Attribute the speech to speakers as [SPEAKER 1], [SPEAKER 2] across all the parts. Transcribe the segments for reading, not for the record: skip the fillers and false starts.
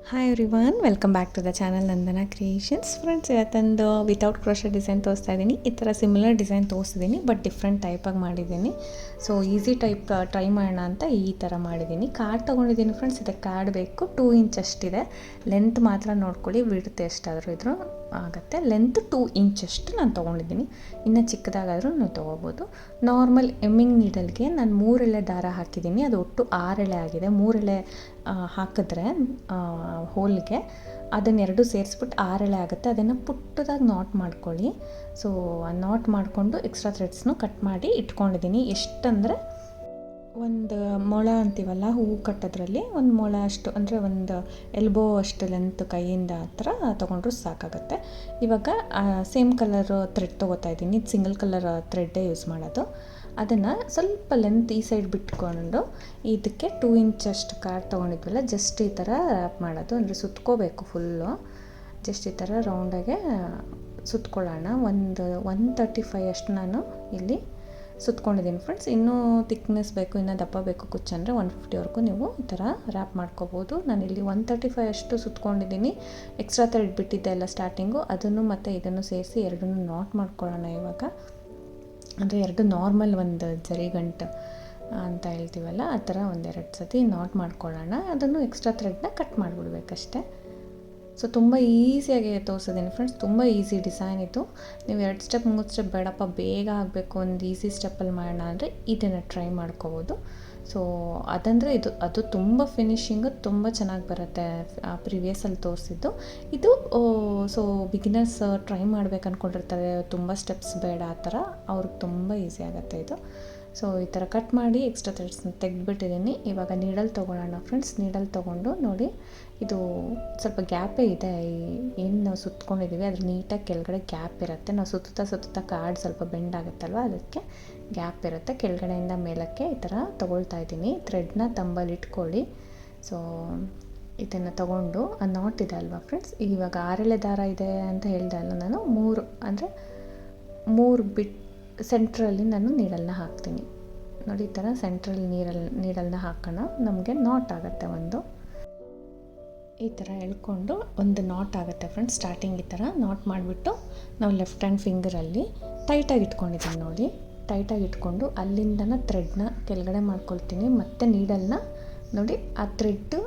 [SPEAKER 1] Hi everyone, welcome back to the channel Nandana creations. Friends, ಇವತ್ತೊಂದು without crochet design ತೋರಿಸ್ತಾ ಇದ್ದೀನಿ. ಈ ಥರ ಸಿಮಿಲರ್ ಡಿಸೈನ್ ತೋರಿಸಿದ್ದೀನಿ, ಬಟ್ ಡಿಫ್ರೆಂಟ್ ಟೈಪಾಗಿ ಮಾಡಿದ್ದೀನಿ. ಸೊ ಈಸಿ ಟೈಪ್ ಟ್ರೈ ಮಾಡೋಣ ಅಂತ ಈ ಥರ ಮಾಡಿದ್ದೀನಿ. ಕಾರ್ಡ್ ತೊಗೊಂಡಿದ್ದೀನಿ ಫ್ರೆಂಡ್ಸ್. ಇದಕ್ಕೆ ಕಾರ್ಡ್ ಬೇಕು. 2 ಇಂಚ್ ಅಷ್ಟಿದೆ. ಲೆಂತ್ ಮಾತ್ರ ನೋಡ್ಕೊಳ್ಳಿ, ವಿಡ್ತ್ ಎಷ್ಟಾದರೂ ಇದ್ರೂ ಆಗುತ್ತೆ. ಲೆಂತ್ 2 ಇಂಚ್ ಅಷ್ಟು ನಾನು ತೊಗೊಂಡಿದ್ದೀನಿ. ಇನ್ನು ಚಿಕ್ಕದಾಗಾದರೂ ನೀವು ತೊಗೋಬೋದು. ನಾರ್ಮಲ್ ಎಮ್ಮಿಂಗ್ ನೀಡಲ್ಗೆ ನಾನು 3 ಎಳೆ ದಾರ ಹಾಕಿದ್ದೀನಿ. ಅದು ಒಟ್ಟು 6 ಎಳೆ ಆಗಿದೆ. 3 ಎಳೆ ಹಾಕಿದ್ರೆ ಹೋಲ್ಗೆ ಅದನ್ನೆರಡು ಸೇರಿಸ್ಬಿಟ್ಟು 6 ಎಳೆ ಆಗುತ್ತೆ. ಅದನ್ನು ಪುಟ್ಟದಾಗಿ ನಾಟ್ ಮಾಡ್ಕೊಳ್ಳಿ. ಸೊ ಆ ನಾಟ್ ಮಾಡಿಕೊಂಡು ಎಕ್ಸ್ಟ್ರಾ ಥ್ರೆಡ್ಸ್ನು ಕಟ್ ಮಾಡಿ ಇಟ್ಕೊಂಡಿದ್ದೀನಿ. ಎಷ್ಟಂದರೆ ಒಂದು ಮೊಳ ಅಂತೀವಲ್ಲ ಹೂವು ಕಟ್ಟೋದ್ರಲ್ಲಿ, ಒಂದು ಮೊಳ ಅಷ್ಟು ಅಂದರೆ ಒಂದು ಎಲ್ಬೋ ಅಷ್ಟು ಲೆಂತ್ ಕೈಯಿಂದ ಹತ್ರ ತೊಗೊಂಡ್ರು ಸಾಕಾಗುತ್ತೆ. ಇವಾಗ ಸೇಮ್ ಕಲರ್ ಥ್ರೆಡ್ ತೊಗೋತಾ ಇದ್ದೀನಿ. ಇದು ಸಿಂಗಲ್ ಕಲರ್ ಥ್ರೆಡ್ಡೇ ಯೂಸ್ ಮಾಡೋದು. ಅದನ್ನು ಸ್ವಲ್ಪ ಲೆಂತ್ ಈ ಸೈಡ್ ಬಿಟ್ಕೊಂಡು ಇದಕ್ಕೆ 2 ಇಂಚ್ ಅಷ್ಟು ಕಾರ್ಡ್ ತೊಗೊಂಡಿದ್ವಲ್ಲ, ಜಸ್ಟ್ ಈ ಥರ ರ್ಯಾಪ್ ಮಾಡೋದು. ಅಂದರೆ ಸುತ್ಕೋಬೇಕು ಫುಲ್ಲು. ಜಸ್ಟ್ ಈ ಥರ ರೌಂಡಾಗೆ ಸುತ್ಕೊಳ್ಳೋಣ. 135 ಅಷ್ಟು ನಾನು ಇಲ್ಲಿ ಸುತ್ಕೊಂಡಿದ್ದೀನಿ ಫ್ರೆಂಡ್ಸ್. ಇನ್ನೂ ತಿಕ್ನೆಸ್ ಬೇಕು, ಇನ್ನೂ ದಪ್ಪ ಬೇಕು ಕುಚ್ಚು ಅಂದರೆ 150ವರೆಗೂ ನೀವು ಈ ಥರ ರ್ಯಾಪ್ ಮಾಡ್ಕೋಬೋದು. ನಾನಿಲ್ಲಿ 135 ಅಷ್ಟು ಸುತ್ಕೊಂಡಿದ್ದೀನಿ. ಎಕ್ಸ್ಟ್ರಾ ಥ್ರೆಡ್ ಬಿಟ್ಟಿದ್ದೆ ಎಲ್ಲ ಸ್ಟಾರ್ಟಿಂಗು, ಅದನ್ನು ಮತ್ತು ಇದನ್ನು ಸೇರಿಸಿ ಎರಡನ್ನೂ ನಾಟ್ ಮಾಡ್ಕೊಳ್ಳೋಣ ಇವಾಗ. ಅಂದರೆ ಎರಡು ನಾರ್ಮಲ್ ಒಂದು ಜರಿಗಂಟು ಅಂತ ಹೇಳ್ತೀವಲ್ಲ, ಆ ಥರ ಒಂದೆರಡು ಸತಿ ನಾಟ್ ಮಾಡ್ಕೊಳ್ಳೋಣ. ಅದನ್ನು ಎಕ್ಸ್ಟ್ರಾ ಥ್ರೆಡ್ನ ಕಟ್ ಮಾಡಿಬಿಡ್ಬೇಕಷ್ಟೆ. ಸೊ ತುಂಬ ಈಸಿಯಾಗಿ ತೋರಿಸಿದ್ದೀನಿ ಫ್ರೆಂಡ್ಸ್. ತುಂಬ ಈಸಿ ಡಿಸೈನ್ ಇದು. ನೀವು 2 ಸ್ಟೆಪ್ 3 ಸ್ಟೆಪ್ ಬೇಡಪ್ಪ, ಬೇಗ ಆಗಬೇಕು, ಒಂದು ಈಸಿ ಸ್ಟೆಪ್ಪಲ್ಲಿ ಮಾಡೋಣ ಅಂದರೆ ಇದನ್ನು ಟ್ರೈ ಮಾಡ್ಕೋಬೋದು. ಸೊ ಅದಂದರೆ ಅದು ತುಂಬ ಫಿನಿಶಿಂಗು ತುಂಬ ಚೆನ್ನಾಗಿ ಬರುತ್ತೆ. ಪ್ರಿವಿಯಸಲ್ಲಿ ತೋರಿಸಿದ್ದು ಇದು. ಸೊ ಬಿಗಿನರ್ಸ್ ಟ್ರೈ ಮಾಡ್ಬೇಕು ಅಂದ್ಕೊಂಡಿರ್ತಾರೆ, ತುಂಬ ಸ್ಟೆಪ್ಸ್ ಬೇಡ ಆ ಥರ, ಅವ್ರಿಗೆ ತುಂಬ ಈಸಿ ಆಗುತ್ತೆ ಇದು. ಸೊ ಈ ಥರ ಕಟ್ ಮಾಡಿ ಎಕ್ಸ್ಟ್ರಾ ಥ್ರೆಡ್ಸ್ನ ತೆಗೆದುಬಿಟ್ಟಿದ್ದೀನಿ. ಇವಾಗ ನೀಡಲ್ ತೊಗೊಳ್ಳೋಣ ಫ್ರೆಂಡ್ಸ್. ನೀಡಲ್ ತೊಗೊಂಡು ನೋಡಿ, ಇದು ಸ್ವಲ್ಪ ಗ್ಯಾಪೇ ಇದೆ. ಏನು ನಾವು ಸುತ್ಕೊಂಡಿದ್ದೀವಿ ಅದ್ರ ನೀಟಾಗಿ ಕೆಳಗಡೆ ಗ್ಯಾಪ್ ಇರುತ್ತೆ. ನಾವು ಸುತ್ತಾ ಕಾರ್ಡ್ ಸ್ವಲ್ಪ ಬೆಂಡ್ ಆಗುತ್ತಲ್ವ, ಅದಕ್ಕೆ ಗ್ಯಾಪ್ ಇರುತ್ತೆ. ಕೆಳಗಡೆಯಿಂದ ಮೇಲಕ್ಕೆ ಈ ಥರ ತೊಗೊಳ್ತಾ ಇದ್ದೀನಿ. ಥ್ರೆಡ್ನ ತಂಬಲ್ಲಿ ಇಟ್ಕೊಳ್ಳಿ. ಸೊ ಇದನ್ನು ತೊಗೊಂಡು ಆ ನಾಟ್ ಇದೆ ಅಲ್ವಾ ಫ್ರೆಂಡ್ಸ್, ಇವಾಗ 6 ಎಳೆ ದಾರ ಇದೆ ಅಂತ ಹೇಳಿದೆ ಅಲ್ಲ ನಾನು, 3 ಬಿಟ್ ಸೆಂಟ್ರಲ್ಲಿ ನಾನು ನೀಡಲ್ನ ಹಾಕ್ತೀನಿ. ನೋಡಿ, ಈ ಥರ ಸೆಂಟ್ರಲ್ಲಿ ನೀಡಲ್ನ ಹಾಕೋಣ. ನಮಗೆ ನಾಟ್ ಆಗುತ್ತೆ ಒಂದು. ಈ ಥರ ಎಳ್ಕೊಂಡು ಒಂದು ನಾಟ್ ಆಗುತ್ತೆ ಫ್ರೆಂಡ್ಸ್. ಸ್ಟಾರ್ಟಿಂಗ್ ಈ ಥರ ನಾಟ್ ಮಾಡಿಬಿಟ್ಟು ನಾವು ಲೆಫ್ಟ್ ಹ್ಯಾಂಡ್ ಫಿಂಗರಲ್ಲಿ ಟೈಟಾಗಿ ಇಟ್ಕೊಂಡಿದ್ದೀನಿ ನೋಡಿ. ಟೈಟಾಗಿ ಇಟ್ಕೊಂಡು ಅಲ್ಲಿಂದನ ಥ್ರೆಡ್ನ ಕೆಳಗಡೆ ಮಾಡ್ಕೊಳ್ತೀನಿ. ಮತ್ತು ನೀಡಲ್ನ ನೋಡಿ, ಆ ಥ್ರೆಡ್ಡು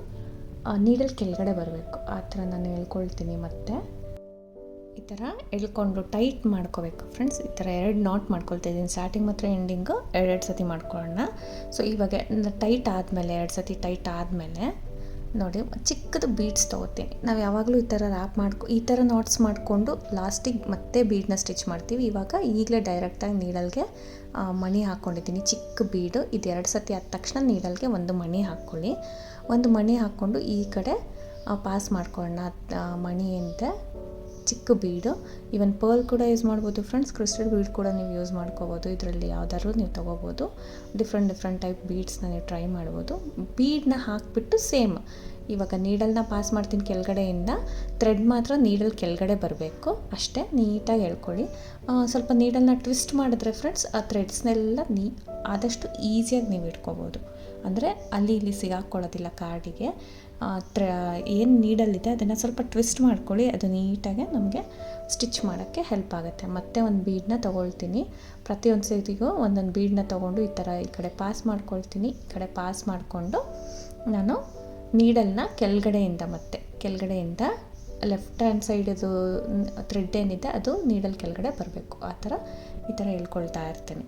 [SPEAKER 1] ನೀಡಲ್ ಕೆಳಗಡೆ ಬರಬೇಕು, ಆ ಥರ ನಾನು ಎಳ್ಕೊಳ್ತೀನಿ. ಮತ್ತು ಈ ಥರ ಎಳ್ಕೊಂಡು ಟೈಟ್ ಮಾಡ್ಕೋಬೇಕು ಫ್ರೆಂಡ್ಸ್. ಈ ಥರ 2 ನಾಟ್ ಮಾಡ್ಕೊಳ್ತಾ ಇದ್ದೀನಿ. ಸ್ಟಾರ್ಟಿಂಗ್ ಮಾತ್ರ ಎಂಡಿಂಗು 2 ಸತಿ ಮಾಡ್ಕೊಳ್ಳೋಣ. ಸೊ ಇವಾಗ ಟೈಟ್ ಆದಮೇಲೆ 2 ಸತಿ ಟೈಟ್ ಆದಮೇಲೆ ನೋಡಿ, ಚಿಕ್ಕದು ಬೀಡ್ಸ್ ತೊಗೋತೀನಿ. ನಾವು ಯಾವಾಗಲೂ ಈ ಥರ ರ್ಯಾಪ್ ಈ ಥರ ನಾಟ್ಸ್ ಮಾಡಿಕೊಂಡು ಲಾಸ್ಟಿಗೆ ಮತ್ತೆ ಬೀಡನ್ನ ಸ್ಟಿಚ್ ಮಾಡ್ತೀವಿ. ಇವಾಗ ಈಗಲೇ ಡೈರೆಕ್ಟಾಗಿ ನೀಡಲ್ಗೆ ಮಣಿ ಹಾಕ್ಕೊಂಡಿದ್ದೀನಿ, ಚಿಕ್ಕ ಬೀಡು. ಇದು 2 ಸತಿ ಆದ ತಕ್ಷಣ ನೀಡಲ್ಗೆ ಒಂದು ಮಣಿ ಹಾಕ್ಕೊಳ್ಳಿ. ಒಂದು ಮಣಿ ಹಾಕ್ಕೊಂಡು ಈ ಕಡೆ ಪಾಸ್ ಮಾಡ್ಕೊಳ್ಳೋಣ. ಮಣಿಯಿಂದ ಚಿಕ್ಕ ಬೀಡು. ಈವನ್ ಪರ್ಲ್ ಕೂಡ ಯೂಸ್ ಮಾಡ್ಬೋದು ಫ್ರೆಂಡ್ಸ್. ಕ್ರಿಸ್ಟಲ್ ಬೀಡ್ ಕೂಡ ನೀವು ಯೂಸ್ ಮಾಡ್ಕೋಬೋದು. ಇದರಲ್ಲಿ ಯಾವ್ದಾದ್ರು ನೀವು ತೊಗೋಬೋದು. ಡಿಫ್ರೆಂಟ್ ಟೈಪ್ ಬೀಡ್ಸ್ನ ನೀವು ಟ್ರೈ ಮಾಡ್ಬೋದು. ಬೀಡನ್ನ ಹಾಕಿಬಿಟ್ಟು ಸೇಮ್ ಇವಾಗ ನೀಡಲ್ನ ಪಾಸ್ ಮಾಡ್ತೀನಿ ಕೆಳಗಡೆಯಿಂದ. ಥ್ರೆಡ್ ಮಾತ್ರ ನೀಡಲ್ ಕೆಳಗಡೆ ಬರಬೇಕು ಅಷ್ಟೇ. ನೀಟಾಗಿ ಎಳ್ಕೊಳ್ಳಿ. ಸ್ವಲ್ಪ ನೀಡಲ್ನ ಟ್ವಿಸ್ಟ್ ಮಾಡಿದ್ರೆ ಫ್ರೆಂಡ್ಸ್, ಆ ಥ್ರೆಡ್ಸ್ನೆಲ್ಲ ಆದಷ್ಟು ಈಸಿಯಾಗಿ ನೀವು ಇಟ್ಕೋಬೋದು. ಅಂದರೆ ಅಲ್ಲಿ ಇಲ್ಲಿ ಸಿಗಾಕೊಳ್ಳೋದಿಲ್ಲ ಕಾರ್ಡಿಗೆ. ಏನು ನೀಡಲ್ಲಿದೆ ಅದನ್ನು ಸ್ವಲ್ಪ ಟ್ವಿಸ್ಟ್ ಮಾಡ್ಕೊಳ್ಳಿ. ಅದು ನೀಟಾಗಿ ನಮಗೆ ಸ್ಟಿಚ್ ಮಾಡೋಕ್ಕೆ ಹೆಲ್ಪ್ ಆಗುತ್ತೆ. ಮತ್ತೆ ಒಂದು ಬೀಡನ್ನ ತೊಗೊಳ್ತೀನಿ. ಪ್ರತಿಯೊಂದು ಸೈತಿಗೂ ಒಂದೊಂದು ಬೀಡನ್ನ ತೊಗೊಂಡು ಈ ಥರ ಈ ಕಡೆ ಪಾಸ್ ಮಾಡ್ಕೊಳ್ತೀನಿ. ಈ ಕಡೆ ಪಾಸ್ ಮಾಡಿಕೊಂಡು ನಾನು ನೀಡಲ್ನ ಕೆಳಗಡೆಯಿಂದ ಲೆಫ್ಟ್ ಹ್ಯಾಂಡ್ ಸೈಡದು ಥ್ರೆಡ್ ಏನಿದೆ ಅದು ನೀಡಲ್ ಕೆಳಗಡೆ ಬರಬೇಕು. ಈ ಥರ ಹೇಳ್ಕೊಳ್ತಾ ಇರ್ತೀನಿ.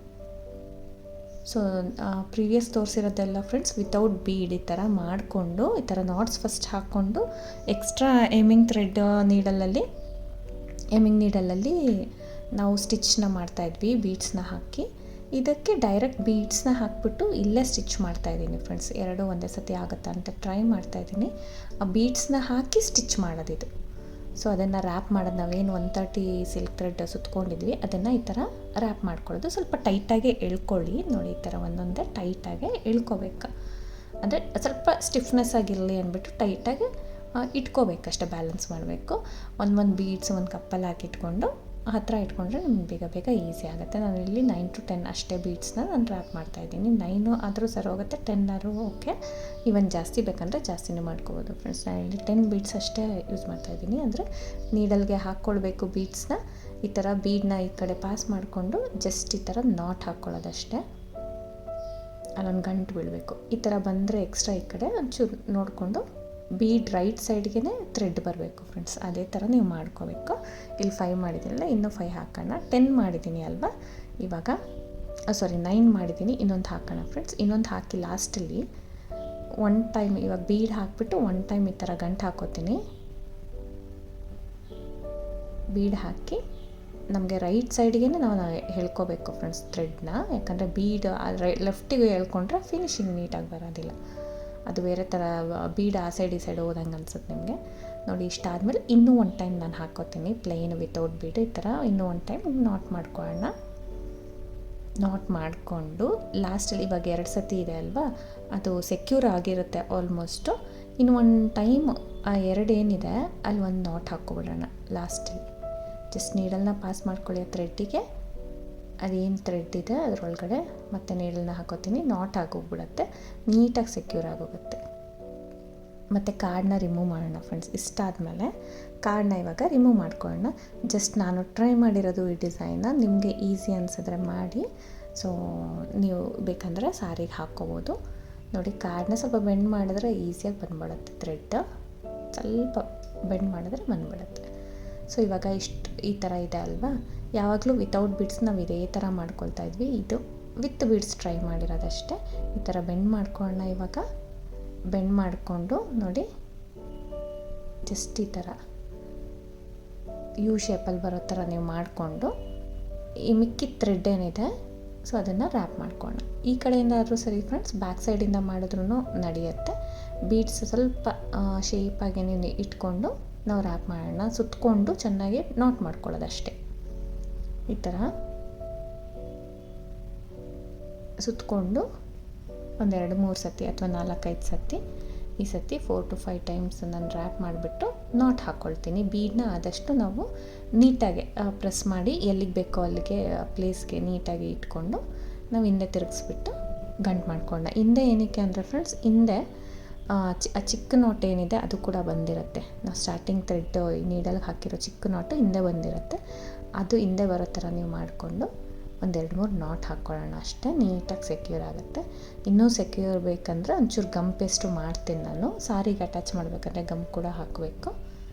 [SPEAKER 1] ಸೊ ಪ್ರೀವಿಯಸ್ ತೋರಿಸಿರೋದೆಲ್ಲ ಫ್ರೆಂಡ್ಸ್ ವಿತೌಟ್ ಬೀಡ್ ಈ ಥರ ಮಾಡಿಕೊಂಡು ಈ ಥರ ನಾಟ್ಸ್ ಫಸ್ಟ್ ಹಾಕ್ಕೊಂಡು ಎಕ್ಸ್ಟ್ರಾ ಎಮ್ಮಿಂಗ್ ನೀಡಲಲ್ಲಿ ನಾವು ಸ್ಟಿಚ್ನ ಮಾಡ್ತಾಯಿದ್ವಿ ಬೀಡ್ಸ್ನ ಹಾಕಿ. ಇದಕ್ಕೆ ಡೈರೆಕ್ಟ್ ಬೀಡ್ಸ್ನ ಹಾಕಿಬಿಟ್ಟು ಇಲ್ಲೇ ಸ್ಟಿಚ್ ಮಾಡ್ತಾಯಿದ್ದೀನಿ ಫ್ರೆಂಡ್ಸ್. 2 ಒಂದೇ ಸತಿ ಆಗುತ್ತಾ ಅಂತ ಟ್ರೈ ಮಾಡ್ತಾಯಿದ್ದೀನಿ. ಆ ಬೀಡ್ಸ್ನ ಹಾಕಿ ಸ್ಟಿಚ್ ಮಾಡೋದಿದು. ಸೊ ಅದನ್ನು ರ್ಯಾಪ್ ಮಾಡೋದು, ನಾವೇನು 130 ಸಿಲ್ಕ್ ಥ್ರೆಡ್ ಸುತ್ಕೊಂಡಿದ್ವಿ ಅದನ್ನು ಈ ಥರ ರ್ಯಾಪ್ ಮಾಡ್ಕೊಳ್ಳೋದು. ಸ್ವಲ್ಪ ಟೈಟಾಗೆ ಎಳ್ಕೊಳ್ಳಿ ನೋಡಿ. ಈ ಥರ ಒಂದೊಂದೇ ಟೈಟಾಗೆ ಎಳ್ಕೋಬೇಕು. ಅಂದರೆ ಸ್ವಲ್ಪ ಸ್ಟಿಫ್ನೆಸ್ ಆಗಿರಲಿ ಅಂದ್ಬಿಟ್ಟು ಟೈಟಾಗಿ ಇಟ್ಕೋಬೇಕಷ್ಟೆ. ಬ್ಯಾಲೆನ್ಸ್ ಮಾಡಬೇಕು. ಒಂದು ಬೀಡ್ಸ್ ಒಂದು ಕಪ್ಪಲ್ಲಿ ಹಾಕಿಟ್ಕೊಂಡು ಹತ್ತಿರ ಇಟ್ಕೊಂಡ್ರೆ ನಮ್ಗೆ ಬೇಗ ಬೇಗ ಈಸಿ ಆಗುತ್ತೆ. ನಾನು ಇಲ್ಲಿ 9 to 10 ಅಷ್ಟೇ ಬೀಡ್ಸ್ನ ನಾನು ರ್ಯಾಪ್ ಮಾಡ್ತಾಯಿದ್ದೀನಿ. 9 ಆದರೂ ಸರಿ ಹೋಗುತ್ತೆ, 10 ಆದರೂ ಓಕೆ. ಈವನ್ ಜಾಸ್ತಿ ಬೇಕಂದರೆ ಜಾಸ್ತಿನೇ ಮಾಡ್ಕೋಬೋದು ಫ್ರೆಂಡ್ಸ್. ನಾನು ಇಲ್ಲಿ 10 ಬೀಡ್ಸ್ ಅಷ್ಟೇ ಯೂಸ್ ಮಾಡ್ತಾಯಿದ್ದೀನಿ. ಅಂದರೆ ನೀಡಲ್ಗೆ ಹಾಕ್ಕೊಳ್ಬೇಕು ಬೀಡ್ಸ್ನ. ಈ ಥರ ಬೀಡನ್ನ ಈ ಕಡೆ ಪಾಸ್ ಮಾಡಿಕೊಂಡು ಜಸ್ಟ್ ಈ ಥರ ನಾಟ್ ಹಾಕ್ಕೊಳ್ಳೋದಷ್ಟೇ. ಅಲ್ಲೊಂದು ಗಂಟು ಬೀಳಬೇಕು. ಈ ಥರ ಬಂದರೆ ಎಕ್ಸ್ಟ್ರಾ ಈ ಕಡೆ ಒಂಚೂರು ನೋಡಿಕೊಂಡು ಬೀಡ್ ರೈಟ್ ಸೈಡ್ಗೆ ಥ್ರೆಡ್ ಬರಬೇಕು ಫ್ರೆಂಡ್ಸ್. ಅದೇ ಥರ ನೀವು ಮಾಡ್ಕೋಬೇಕು. ಇಲ್ಲಿ 5 ಮಾಡಿದ್ದೀನಲ್ಲ, ಇನ್ನೂ 5 ಹಾಕೋಣ. 10 ಮಾಡಿದ್ದೀನಿ ಅಲ್ವಾ ಇವಾಗ, 9 ಮಾಡಿದ್ದೀನಿ. ಇನ್ನೊಂದು ಹಾಕೋಣ ಫ್ರೆಂಡ್ಸ್. ಇನ್ನೊಂದು ಹಾಕಿ ಲಾಸ್ಟಲ್ಲಿ ಒನ್ ಟೈಮ್ ಇವಾಗ ಬೀಡ್ ಹಾಕಿಬಿಟ್ಟು ಒನ್ ಟೈಮ್ ಈ ಥರ ಗಂಟು ಹಾಕೋತೀನಿ. ಬೀಡ್ ಹಾಕಿ ನಮಗೆ ರೈಟ್ ಸೈಡ್ಗೆ ನಾವು ಹೇಳ್ಕೋಬೇಕು ಫ್ರೆಂಡ್ಸ್ ಥ್ರೆಡ್ನ. ಯಾಕಂದರೆ ಬೀಡ್ ಲೆಫ್ಟಿಗೆ ಹೇಳ್ಕೊಂಡ್ರೆ ಫಿನಿಶಿಂಗ್ ನೀಟಾಗಿ ಬರೋದಿಲ್ಲ. ಅದು ಬೇರೆ ಥರ ಬೀಡ್ ಆ ಸೈಡ್ ಈ ಸೈಡ್ ಹೋದಂಗೆ ಅನ್ಸುತ್ತೆ ನಿಮಗೆ. ನೋಡಿ, ಇಷ್ಟಾದಮೇಲೆ ಇನ್ನೂ ಒಂದು ಟೈಮ್ ನಾನು ಹಾಕ್ಕೋತೀನಿ ಪ್ಲೈನ್ ವಿತೌಟ್ ಬೀಡ್. ಈ ಥರ ಇನ್ನೂ ಒಂದು ಟೈಮ್ ನಾಟ್ ಮಾಡ್ಕೊಳ್ಳೋಣ. ನಾಟ್ ಮಾಡಿಕೊಂಡು ಲಾಸ್ಟಲ್ಲಿ ಇವಾಗ 2 ಸತಿ ಇದೆ ಅಲ್ವಾ, ಅದು ಸೆಕ್ಯೂರ್ ಆಗಿರುತ್ತೆ ಆಲ್ಮೋಸ್ಟು. ಇನ್ನು ಒಂದು ಟೈಮ್ ಆ 2 ಏನಿದೆ ಅಲ್ಲಿ ಒಂದು ನಾಟ್ ಹಾಕ್ಕೊಬಿಡೋಣ ಲಾಸ್ಟಲ್ಲಿ. ಜಸ್ಟ್ ನೀಡಲ್ನ ಪಾಸ್ ಮಾಡ್ಕೊಳ್ಳಿ ಆ ಥ್ರೆಡ್ಡಿಗೆ. ಅದೇನು ಥ್ರೆಡ್ ಇದೆ ಅದರೊಳಗಡೆ ಮತ್ತು ನೀಡಲ್ನ ಹಾಕೋತೀನಿ. ನಾಟ್ ಆಗೋಗ್ಬಿಡುತ್ತೆ, ನೀಟಾಗಿ ಸೆಕ್ಯೂರ್ ಆಗೋಗುತ್ತೆ. ಮತ್ತು ಕಾರ್ಡ್ನ ರಿಮೂವ್ ಮಾಡೋಣ ಫ್ರೆಂಡ್ಸ್. ಇಷ್ಟಾದಮೇಲೆ ಕಾರ್ಡ್ನ ಇವಾಗ ರಿಮೂವ್ ಮಾಡ್ಕೊಳ್ಳೋಣ. ಜಸ್ಟ್ ನಾನು ಟ್ರೈ ಮಾಡಿರೋದು ಈ ಡಿಸೈನ್ನ. ನಿಮಗೆ ಈಸಿ ಅನಿಸಿದ್ರೆ ಮಾಡಿ. ಸೊ ನೀವು ಬೇಕಂದರೆ ಸಾರಿಗೆ ಹಾಕ್ಕೋಬೋದು. ನೋಡಿ, ಕಾರ್ಡ್ನ ಸ್ವಲ್ಪ ಬೆಂಡ್ ಮಾಡಿದ್ರೆ ಈಸಿಯಾಗಿ ಬಂದ್ಬಿಡುತ್ತೆ. ಥ್ರೆಡ್ ಸ್ವಲ್ಪ ಬೆಂಡ್ ಮಾಡಿದ್ರೆ ಬಂದ್ಬಿಡುತ್ತೆ. ಸೊ ಇವಾಗ ಈ ಥರ ಇದೆ ಅಲ್ವಾ. ಯಾವಾಗಲೂ ವಿತೌಟ್ ಬೀಡ್ಸ್ ನಾವು ಇದೇ ಥರ ಮಾಡ್ಕೊಳ್ತಾ ಇದ್ವಿ. ಇದು ವಿತ್ ಬೀಡ್ಸ್ ಟ್ರೈ ಮಾಡಿರೋದಷ್ಟೇ. ಈ ಥರ ಬೆಂಡ್ ಮಾಡ್ಕೊಳ್ಳೋಣ. ಇವಾಗ ಬೆಂಡ್ ಮಾಡಿಕೊಂಡು ನೋಡಿ, ಜಸ್ಟ್ ಈ ಥರ ಯು ಶೇಪಲ್ಲಿ ಬರೋ ಥರ ನೀವು ಮಾಡಿಕೊಂಡು ಈ ಮಿಕ್ಕಿದ ಥ್ರೆಡ್ ಏನಿದೆ ಸೊ ಅದನ್ನು ರ್ಯಾಪ್ ಮಾಡ್ಕೊಳ್ಳೋಣ. ಈ ಕಡೆಯಿಂದ ಆದರೂ ಸರಿ ಫ್ರೆಂಡ್ಸ್, ಬ್ಯಾಕ್ ಸೈಡಿಂದ ಮಾಡಿದ್ರೂ ನಡೆಯುತ್ತೆ. ಬೀಡ್ಸ್ ಸ್ವಲ್ಪ ಶೇಪಾಗಿ ಇಟ್ಕೊಂಡು ನಾವು ರ್ಯಾಪ್ ಮಾಡೋಣ. ಸುತ್ತಕೊಂಡು ಚೆನ್ನಾಗಿ ನಾಟ್ ಮಾಡ್ಕೊಳ್ಳೋದಷ್ಟೇ. ಈ ಥರ ಸುತ್ತಕೊಂಡು 1, 2, 3 ಸತಿ ಅಥವಾ 4, 5 ಸತಿ. ಈ ಸತಿ 4 to 5 ಟೈಮ್ಸ್ ನಾನು ರ್ಯಾಪ್ ಮಾಡಿಬಿಟ್ಟು ನಾಟ್ ಹಾಕ್ಕೊಳ್ತೀನಿ. ಬೀಡನ್ನ ಆದಷ್ಟು ನಾವು ನೀಟಾಗಿ ಪ್ರೆಸ್ ಮಾಡಿ ಎಲ್ಲಿಗೆ ಬೇಕೋ ಅಲ್ಲಿಗೆ ಪ್ಲೇಸ್ಗೆ ನೀಟಾಗಿ ಇಟ್ಕೊಂಡು ನಾವು ಹಿಂದೆ ತಿರುಗಿಸ್ಬಿಟ್ಟು ಗಂಟು ಮಾಡ್ಕೊಳ್ಳೋಣ. ಹಿಂದೆ ಏನಕ್ಕೆ ಅಂದರೆ ಫ್ರೆಂಡ್ಸ್, ಹಿಂದೆ ಆ ಚಿಕ್ಕ ನಾಟ್ ಏನಿದೆ ಅದು ಕೂಡ ಬಂದಿರುತ್ತೆ. ನಾವು ಸ್ಟಾರ್ಟಿಂಗ್ ಥ್ರೆಡ್ ನೀಡಲ್ಗೆ ಹಾಕಿರೋ ಚಿಕ್ಕ ನಾಟು ಹಿಂದೆ ಬಂದಿರುತ್ತೆ. ಅದು ಹಿಂದೆ ಬರೋ ಥರ ನೀವು ಮಾಡಿಕೊಂಡು 1, 2, 3 ನಾಟ್ ಹಾಕ್ಕೊಳ್ಳೋಣ ಅಷ್ಟೇ. ನೀಟಾಗಿ ಸೆಕ್ಯೂರ್ ಆಗುತ್ತೆ. ಇನ್ನೂ ಸೆಕ್ಯೂರ್ ಬೇಕಂದರೆ ಒಂಚೂರು ಗಮ್ ಪೇಸ್ಟು ಮಾಡ್ತೀನಿ ನಾನು. ಸಾರಿಗೆ ಅಟ್ಯಾಚ್ ಮಾಡಬೇಕಂದ್ರೆ ಗಮ್ ಕೂಡ ಹಾಕಬೇಕು.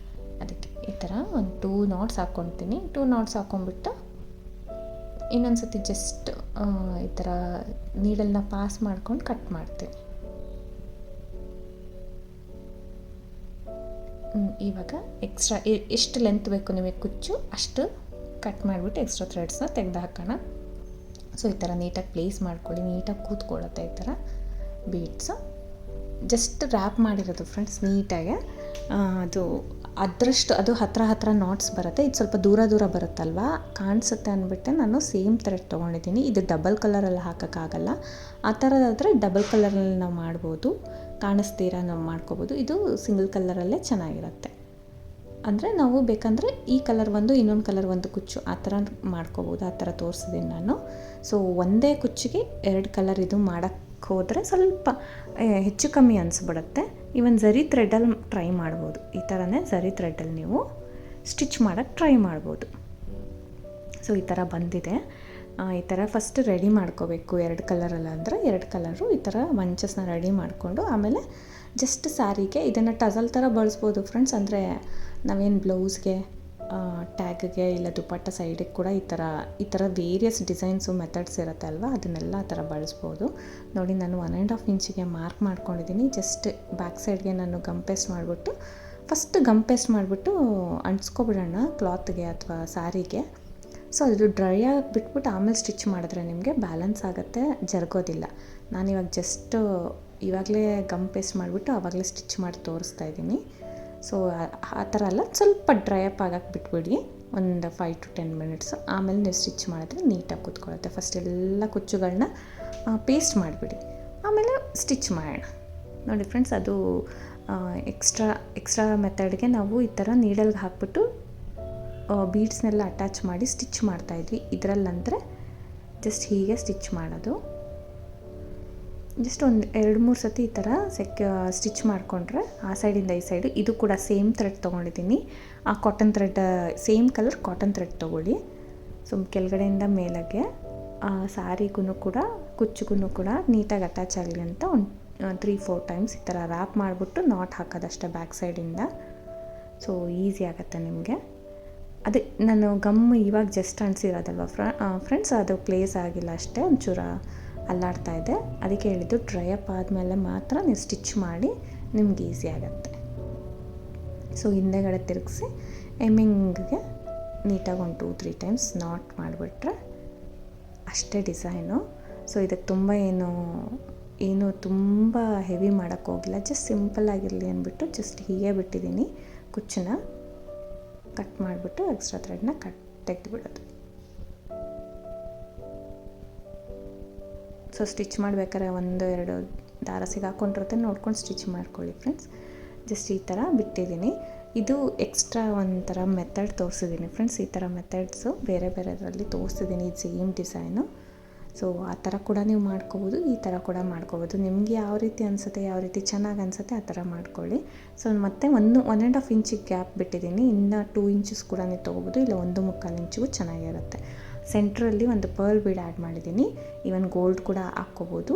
[SPEAKER 1] ಅದಕ್ಕೆ ಈ ಥರ ಒಂದು 2 ನಾಟ್ಸ್ ಹಾಕ್ಕೊಳ್ತೀನಿ. 2 ನಾಟ್ಸ್ ಹಾಕ್ಕೊಂಡ್ಬಿಟ್ಟು ಇನ್ನೊಂದು ಸತಿ ಜಸ್ಟ್ ಈ ಥರ ನೀಡಲ್ನ ಪಾಸ್ ಮಾಡ್ಕೊಂಡು ಕಟ್ ಮಾಡ್ತೀನಿ. ಇವಾಗ ಎಕ್ಸ್ಟ್ರಾ ಎಷ್ಟು ಲೆಂತ್ ಬೇಕು ನಿಮಗೆ ಕುಚ್ಚು ಅಷ್ಟು ಕಟ್ ಮಾಡಿಬಿಟ್ಟು ಎಕ್ಸ್ಟ್ರಾ ಥ್ರೆಡ್ಸ್ನ ತೆಗೆದು ಹಾಕೋಣ. ಸೊ ಈ ಥರ ನೀಟಾಗಿ ಪ್ಲೇಸ್ ಮಾಡ್ಕೊಳ್ಳಿ. ನೀಟಾಗಿ ಕೂತ್ಕೊಳ್ಳುತ್ತೆ ಈ ಥರ ಬೀಡ್ಸು. ಜಸ್ಟ್ ರ್ಯಾಪ್ ಮಾಡಿರೋದು ಫ್ರೆಂಡ್ಸ್ ನೀಟಾಗಿ. ಅದು ಹತ್ರ ನಾಟ್ಸ್ ಬರುತ್ತೆ. ಇದು ಸ್ವಲ್ಪ ದೂರ ಬರುತ್ತಲ್ವ, ಕಾಣಿಸುತ್ತೆ ಅಂದ್ಬಿಟ್ಟು ನಾನು ಸೇಮ್ ಥ್ರೆಡ್ ತೊಗೊಂಡಿದ್ದೀನಿ. ಇದು ಡಬಲ್ ಕಲರಲ್ಲಿ ಹಾಕೋಕ್ಕಾಗಲ್ಲ. ಆ ಥರದಾದರೆ ಡಬಲ್ ಕಲರಲ್ಲಿ ನಾವು ಮಾಡ್ಬೋದು, ಕಾಣಿಸ್ತೀರ ನಾವು ಮಾಡ್ಕೋಬೋದು. ಇದು ಸಿಂಗಲ್ ಕಲರಲ್ಲೇ ಚೆನ್ನಾಗಿರುತ್ತೆ. ಅಂದರೆ ನಾವು ಬೇಕಂದರೆ ಈ ಕಲರ್ ಒಂದು ಇನ್ನೊಂದು ಕಲರ್ ಒಂದು ಕುಚ್ಚು ಆ ಥರ ಮಾಡ್ಕೋಬೋದು. ಆ ಥರ ತೋರಿಸಿದ್ದೀನಿ ನಾನು. ಸೊ ಒಂದೇ ಕುಚ್ಚಿಗೆ 2 ಕಲರ್ ಇದು ಮಾಡೋಕ್ಕೆ ಹೋದರೆ ಸ್ವಲ್ಪ ಹೆಚ್ಚು ಕಮ್ಮಿ ಅನಿಸ್ಬಿಡುತ್ತೆ. ಈವನ್ ಝರಿ ಥ್ರೆಡ್ಡಲ್ಲಿ ಟ್ರೈ ಮಾಡ್ಬೋದು. ಈ ಥರನೇ ಝರಿ ಥ್ರೆಡ್ಡಲ್ಲಿ ನೀವು ಸ್ಟಿಚ್ ಮಾಡೋಕ್ಕೆ ಟ್ರೈ ಮಾಡ್ಬೋದು. ಸೊ ಈ ಥರ ಬಂದಿದೆ. ಈ ಥರ ಫಸ್ಟ್ ರೆಡಿ ಮಾಡ್ಕೋಬೇಕು. 2 ಕಲರಲ್ಲ ಅಂದರೆ 2 ಕಲರು ಈ ಥರ ಮಂಚಸ್ನ ರೆಡಿ ಮಾಡಿಕೊಂಡು ಆಮೇಲೆ ಜಸ್ಟ್ ಸ್ಯಾರಿಗೆ ಇದನ್ನು ಟಸಲ್ ಥರ ಬಳಸ್ಬೋದು ಫ್ರೆಂಡ್ಸ್. ಅಂದರೆ ನಾವೇನು ಬ್ಲೌಸ್ಗೆ, ಟ್ಯಾಗ್ಗೆ ಇಲ್ಲ ದುಪ್ಪಟ್ಟ ಸೈಡಿಗೆ ಕೂಡ ಈ ಥರ ವೇರಿಯಸ್ ಡಿಸೈನ್ಸು ಮೆಥಡ್ಸ್ ಇರುತ್ತೆ ಅಲ್ವಾ, ಅದನ್ನೆಲ್ಲ ಆ ಥರ ಬಳಸ್ಬೋದು. ನೋಡಿ, ನಾನು 1.5 ಇಂಚಿಗೆ ಮಾರ್ಕ್ ಮಾಡ್ಕೊಂಡಿದ್ದೀನಿ. ಜಸ್ಟ್ ಬ್ಯಾಕ್ ಸೈಡ್ಗೆ ನಾನು ಗಮ್ ಪೇಸ್ಟ್ ಮಾಡಿಬಿಟ್ಟು ಫಸ್ಟ್ ಗಮ್ ಪೇಸ್ಟ್ ಮಾಡಿಬಿಟ್ಟು ಅಂಟಿಸ್ಕೊಬಿಡೋಣ ಕ್ಲಾತ್ಗೆ ಅಥವಾ ಸ್ಯಾರಿಗೆ. ಸೊ ಅದು ಡ್ರೈ ಆಗಿ ಬಿಟ್ಬಿಟ್ಟು ಆಮೇಲೆ ಸ್ಟಿಚ್ ಮಾಡಿದ್ರೆ ನಿಮಗೆ ಬ್ಯಾಲೆನ್ಸ್ ಆಗುತ್ತೆ, ಜರುಗೋದಿಲ್ಲ. ನಾನಿವಾಗ ಜಸ್ಟ್ ಇವಾಗಲೇ ಗಮ್ ಪೇಸ್ಟ್ ಮಾಡಿಬಿಟ್ಟು ಆವಾಗಲೇ ಸ್ಟಿಚ್ ಮಾಡಿ ತೋರಿಸ್ತಾ ಇದ್ದೀನಿ. ಸೊ ಆ ಥರ ಎಲ್ಲ ಸ್ವಲ್ಪ ಡ್ರೈ ಅಪ್ ಆಗಕ್ಕೆ ಬಿಟ್ಬಿಡಿ ಒಂದು 5 to 10 ಮಿನಿಟ್ಸ್. ಆಮೇಲೆ ನೀವು ಸ್ಟಿಚ್ ಮಾಡಿದ್ರೆ ನೀಟಾಗಿ ಕೂತ್ಕೊಳ್ಳುತ್ತೆ. ಫಸ್ಟ್ ಎಲ್ಲ ಕುಚ್ಚುಗಳನ್ನ ಪೇಸ್ಟ್ ಮಾಡಿಬಿಡಿ, ಆಮೇಲೆ ಸ್ಟಿಚ್ ಮಾಡೋಣ. ನೋಡಿ ಫ್ರೆಂಡ್ಸ್, ಅದು ಎಕ್ಸ್ಟ್ರಾ ಮೆಥಡ್ಗೆ ನಾವು ಈ ಥರ ನೀಡಲ್ಗೆ ಹಾಕ್ಬಿಟ್ಟು ಬೀಡ್ಸ್ನೆಲ್ಲ ಅಟ್ಯಾಚ್ ಮಾಡಿ ಸ್ಟಿಚ್ ಮಾಡ್ತಾಯಿದ್ವಿ. ಇದರಲ್ಲಂದರೆ ಜಸ್ಟ್ ಹೀಗೆ ಸ್ಟಿಚ್ ಮಾಡೋದು. ಜಸ್ಟ್ ಒಂದು 2-3 ಸತಿ ಈ ಥರ ಸ್ಟಿಚ್ ಮಾಡಿಕೊಂಡ್ರೆ ಆ ಸೈಡಿಂದ ಈ ಸೈಡು. ಇದು ಕೂಡ ಸೇಮ್ ಥ್ರೆಡ್ ತೊಗೊಂಡಿದ್ದೀನಿ. ಆ cotton thread, same colour cotton thread ತೊಗೊಳ್ಳಿ. ಸೊ ಕೆಳಗಡೆಯಿಂದ ಮೇಲಕ್ಕೆ ಸಾರಿಗೂ ಕೂಡ ಕುಚ್ಚಿಗೂ ಕೂಡ ನೀಟಾಗಿ ಅಟ್ಯಾಚ್ ಆಗಲಿ ಅಂತ ಒಂದು 3-4 ಟೈಮ್ಸ್ ಈ ಥರ ರ್ಯಾಪ್ ಮಾಡಿಬಿಟ್ಟು ನಾಟ್ ಹಾಕೋದಷ್ಟೇ ಬ್ಯಾಕ್ ಸೈಡಿಂದ. ಸೊ ಈಸಿ ಆಗುತ್ತೆ ನಿಮಗೆ. ಅದೇ ನಾನು ಗಮ್ ಇವಾಗ ಜಸ್ಟ್ ಅನಿಸಿರೋದಲ್ವ ಫ್ರೆಂಡ್ಸ್, ಅದು ಪ್ಲೇಸ್ ಆಗಿಲ್ಲ ಅಷ್ಟೇ, ಒಂಚೂರು ಅಲ್ಲಾಡ್ತಾ ಇದೆ. ಅದಕ್ಕೆ ಹೇಳಿದ್ದು ಡ್ರೈ ಅಪ್ ಆದಮೇಲೆ ಮಾತ್ರ ನೀವು ಸ್ಟಿಚ್ ಮಾಡಿ ನಿಮ್ಗೆ ಈಸಿ ಆಗುತ್ತೆ. ಸೊ ಹಿಂದೆಗಡೆ ತಿರುಗಿಸಿ ಎಮ್ಮಿಂಗ್ಗೆ ನೀಟಾಗಿ ಒಂದು 2-3 ಟೈಮ್ಸ್ ನಾಟ್ ಮಾಡಿಬಿಟ್ರೆ ಅಷ್ಟೇ ಡಿಸೈನು. ಸೊ ಇದಕ್ಕೆ ತುಂಬ ಏನು ತುಂಬ ಹೆವಿ ಮಾಡೋಕ್ಕೋಗಿಲ್ಲ, ಜಸ್ಟ್ ಸಿಂಪಲ್ಲಾಗಿರಲಿ ಅಂದ್ಬಿಟ್ಟು ಜಸ್ಟ್ ಹೀಗೆ ಬಿಟ್ಟಿದ್ದೀನಿ. ಕುಚ್ಚನ್ನ ಕಟ್ ಮಾಡಿಬಿಟ್ಟು ಎಕ್ಸ್ಟ್ರಾ ಥ್ರೆಡ್ನ ತೆಗೆದುಬಿಡೋದು. ಸೊ ಸ್ಟಿಚ್ ಮಾಡಬೇಕಾದ್ರೆ 1-2 ದಾರ ಸಿಗಾಕೊಂಡಿರುತ್ತೆ, ನೋಡ್ಕೊಂಡು ಸ್ಟಿಚ್ ಮಾಡ್ಕೊಳ್ಳಿ ಫ್ರೆಂಡ್ಸ್. ಜಸ್ಟ್ ಈ ಥರ ಬಿಟ್ಟಿದ್ದೀನಿ. ಇದು ಎಕ್ಸ್ಟ್ರಾ ಒಂಥರ ಮೆಥಡ್ ತೋರಿಸಿದ್ದೀನಿ ಫ್ರೆಂಡ್ಸ್. ಈ ಥರ ಮೆಥಡ್ಸು ಬೇರೆ ಬೇರೆದರಲ್ಲಿ ತೋರಿಸಿದ್ದೀನಿ, ಇದು ಸೇಮ್ ಡಿಸೈನು. ಸೊ ಆ ಥರ ಕೂಡ ನೀವು ಮಾಡ್ಕೋಬೋದು, ಈ ಥರ ಕೂಡ ಮಾಡ್ಕೋಬೋದು. ನಿಮಗೆ ಯಾವ ರೀತಿ ಅನಿಸುತ್ತೆ, ಯಾವ ರೀತಿ ಚೆನ್ನಾಗಿ ಅನಿಸುತ್ತೆ ಆ ಥರ ಮಾಡ್ಕೊಳ್ಳಿ. ಸೊ ಮತ್ತೆ 1.5 ಇಂಚಿಗೆ ಗ್ಯಾಪ್ ಬಿಟ್ಟಿದ್ದೀನಿ. ಇನ್ನು 2 ಇಂಚಸ್ ಕೂಡ ನೀವು ತೊಗೋಬೋದು, ಇಲ್ಲ 1.25 ಇಂಚಿಗೂ ಚೆನ್ನಾಗಿರುತ್ತೆ. ಸೆಂಟ್ರಲ್ಲಿ ಒಂದು ಪರ್ಲ್ ಬೀಡ್ ಆ್ಯಡ್ ಮಾಡಿದ್ದೀನಿ. ಈವನ್ ಗೋಲ್ಡ್ ಕೂಡ ಹಾಕ್ಕೋಬೋದು,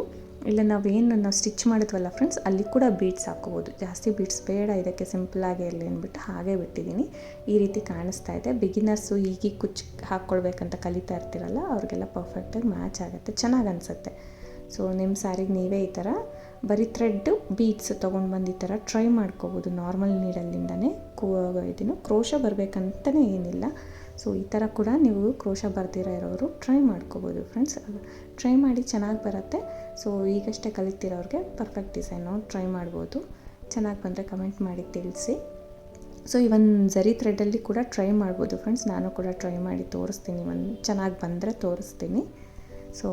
[SPEAKER 1] ಇಲ್ಲ ನಾವು ಸ್ಟಿಚ್ ಮಾಡಿದ್ವಲ್ಲ ಫ್ರೆಂಡ್ಸ್, ಅಲ್ಲಿ ಕೂಡ ಬೀಡ್ಸ್ ಹಾಕ್ಕೋಬೋದು. ಜಾಸ್ತಿ ಬೀಡ್ಸ್ ಬೇಡ, ಇದಕ್ಕೆ ಸಿಂಪಲ್ಲಾಗಿ ಇರಲಿ ಅಂದ್ಬಿಟ್ಟು ಹಾಗೆ ಬಿಟ್ಟಿದ್ದೀನಿ. ಈ ರೀತಿ ಕಾಣಿಸ್ತಾ ಇದೆ. ಬಿಗಿನರ್ಸು ಈಗೀಗ ಕುಚ್ಚು ಹಾಕ್ಕೊಳ್ಬೇಕಂತ ಕಲಿತಾ ಇರ್ತೀರಲ್ಲ, ಅವ್ರಿಗೆಲ್ಲ ಪರ್ಫೆಕ್ಟಾಗಿ ಮ್ಯಾಚ್ ಆಗುತ್ತೆ, ಚೆನ್ನಾಗಿ ಅನಿಸುತ್ತೆ. ಸೊ ನಿಮ್ಮ ಸ್ಯಾರಿಗೆ ನೀವೇ ಈ ಥರ ಬರೀ ಥ್ರೆಡ್ಡು ಬೀಡ್ಸ್ ತೊಗೊಂಡು ಬಂದು ಈ ಥರ ಟ್ರೈ ಮಾಡ್ಕೋಬೋದು. ನಾರ್ಮಲ್ ನೀಡಲ್ಲಿಂದನೇ ಕ್ರೋಶ ಬರಬೇಕಂತಲೇ ಏನಿಲ್ಲ. ಸೊ ಈ ಥರ ಕೂಡ ನೀವು ಕ್ರೋಶ ಬರ್ದಿರೋ ಇರೋರು ಟ್ರೈ ಮಾಡ್ಕೋಬೋದು ಫ್ರೆಂಡ್ಸ್. ಟ್ರೈ ಮಾಡಿ ಚೆನ್ನಾಗಿ ಬರುತ್ತೆ. ಸೊ ಈಗಷ್ಟೇ ಕಲಿತಿರೋರಿಗೆ ಪರ್ಫೆಕ್ಟ್ ಡಿಸೈನು ಟ್ರೈ ಮಾಡ್ಬೋದು. ಚೆನ್ನಾಗಿ ಬಂದರೆ ಕಮೆಂಟ್ ಮಾಡಿ ತಿಳಿಸಿ. ಸೊ ಇವನ್ ಝರಿ ಥ್ರೆಡ್ಡಲ್ಲಿ ಕೂಡ ಟ್ರೈ ಮಾಡ್ಬೋದು ಫ್ರೆಂಡ್ಸ್. ನಾನು ಕೂಡ ಟ್ರೈ ಮಾಡಿ ತೋರಿಸ್ತೀನಿ, ಚೆನ್ನಾಗಿ ಬಂದರೆ ತೋರಿಸ್ತೀನಿ. ಸೊ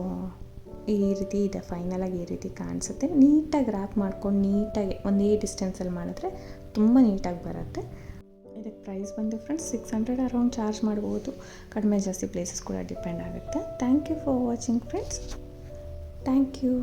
[SPEAKER 1] ಈ ರೀತಿ ಇದೆ, ಫೈನಲಾಗಿ ಈ ರೀತಿ ಕಾಣಿಸುತ್ತೆ. ನೀಟಾಗಿ ರ್ಯಾಪ್ ಮಾಡ್ಕೊಂಡು ನೀಟಾಗಿ ಒಂದೇ ಡಿಸ್ಟೆನ್ಸಲ್ಲಿ ಮಾಡಿದ್ರೆ ತುಂಬ ನೀಟಾಗಿ ಬರುತ್ತೆ. ಇದಕ್ಕೆ ಪ್ರೈಸ್ ಬಂದು ಫ್ರೆಂಡ್ಸ್ 600 ಅರೌಂಡ್ ಚಾರ್ಜ್ ಮಾಡ್ಬೋದು. ಕಡಿಮೆ ಜಾಸ್ತಿ ಪ್ಲೇಸಸ್ ಕೂಡ ಡಿಪೆಂಡ್ ಆಗುತ್ತೆ. Thank you for watching friends. Thank you.